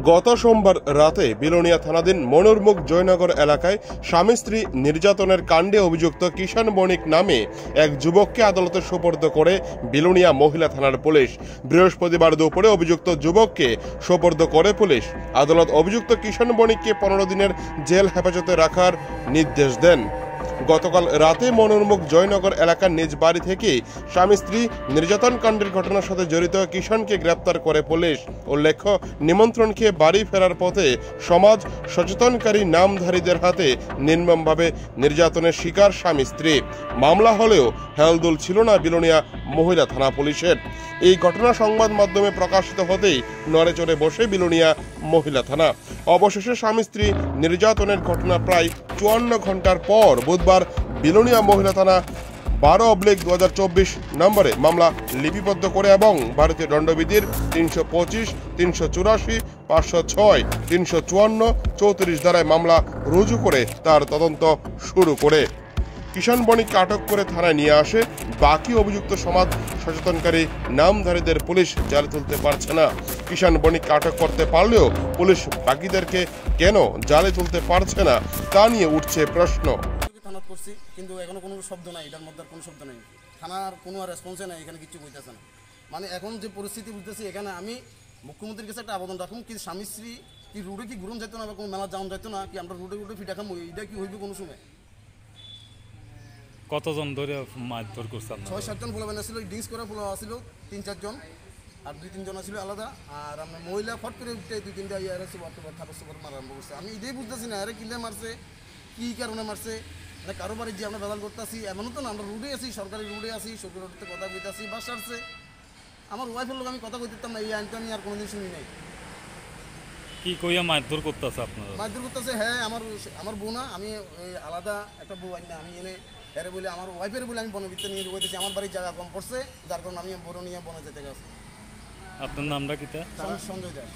গত সোমবার রাতে বিলোনিয়া থানাধীন মনোরমুখ জয়নগর এলাকায় স্বামী স্ত্রী নির্যাতনের কাণ্ডে অভিযুক্ত কিষাণ বণিক নামে এক যুবককে আদালতে সোপর্দ করে বিলোনিয়া মহিলা থানার পুলিশ। বৃহস্পতিবার দুপুরে অভিযুক্ত যুবককে সোপর্দ করে পুলিশ। আদালত অভিযুক্ত কিষাণ বণিককে 15 দিনের জেল হেফাজতে রাখার নির্দেশ দেন। গতকাল রাতে মনোরমুখ জয়নগর এলাকার নিজ বাড়ি থেকে স্বামী স্ত্রী নির্যাতন কাণ্ডের ঘটনার সাথে জড়িত কিষাণকে গ্রেপ্তার করে পুলিশ। উল্লেখ্য, নিমন্ত্রণ খেয়ে বাড়ি ফেরার পথে সমাজ সচেতনকারী নামধারীদের হাতে নির্মমভাবে নির্যাতনের শিকার স্বামী স্ত্রী। মামলা হলেও হেলদোল ছিল না বিলোনিয়া মহিলা থানা পুলিশের। এই ঘটনা সংবাদ মাধ্যমে প্রকাশিত হতেই নড়েচড়ে বসে বিলোনিয়া মহিলা থানা। অবশেষে স্বামী স্ত্রী নির্যাতনের ঘটনা প্রায় 54 ঘন্টার পর বুধবার বিলোনিয়া মহিলা থানা 12/2024 নম্বরে মামলা লিপিবদ্ধ করে এবং ভারতীয় দণ্ডবিধির 325, 384, 506, 354, 34 ধারায় মামলা রুজু করে তার তদন্ত শুরু করে কিষাণ বণিককে আটক করে থানায় নিয়ে আসে। বাকি অভিযুক্ত সমাজ সচেতনকারী নামধারীদের পুলিশ জালে তুলতে পারছে না। কিষাণ বণিককে আটক করতে পারলেও পুলিশ বাকিদেরকে কেন জালে তুলতে পারছে না তা নিয়ে উঠছে প্রশ্ন। থানা করছি কিন্তু এখনো কোনো শব্দ নাই, এটার মধ্যে কোনো শব্দ নাই, থানার কোনো রেসপন্সে নাই, এখানে কিছু কইতেছে না। মানে এখন যে পরিস্থিতি বুঝতেছি, এখানে আমি মুখ্যমন্ত্রীর কাছে একটা আবেদন রাখুন কি স্বামী স্ত্রী কি রুটে কি ঘুরন যেত না বা কোনো মেলা যাওয়া যেত না, কি আমরা রুটে রুটে ফিটা খামো, এটা কি হইবে কোনো সময়? কতজন ধরে মারধর করছেন? 6-7 জন পোলা বানা ছিল, ড্রিঙ্কস করা পোলা ছিল 3-4 জন, আর 2-3 জন ছিল আলাদা। আর আমরা মহিলা ফট করে উঠতে 2-3টা ইয়ার আছে থাপস মারা আরম্ভ করছে। আমি এটাই বুঝতেছি না আরে কিলে মারছে, কী কারণে মারছে। মানে কারো বাড়ি যে আমরা বেদাল করতেছি এমনও তো না, আমরা রুটে আছি, সরকারি রুটে আছি, সরকারি রুটে কথা কইতেছি, বাস আসছে। আমার ওয়াইফের লোক আমি কথা কইতাম না, এই আইনটা আমি আর কোনোদিন শুনি নাই। কি কইয়া মারধর করতেছে আপনারা? মারধর করতেছে, হ্যাঁ আমার বউ না, আমি আলাদা একটা বউ আইন না, আমি এনে এরে বলে আমার ওয়াইফের বলে আমি বনের ভিতরে নিয়ে ঢুকাইতেছি। আমার বাড়ির জায়গা কম পড়ছে, যার কারণে আমি বড় নিয়ে বনে যেতে গেছি। আপনার নামটা কিটা? সঞ্জয় দাস।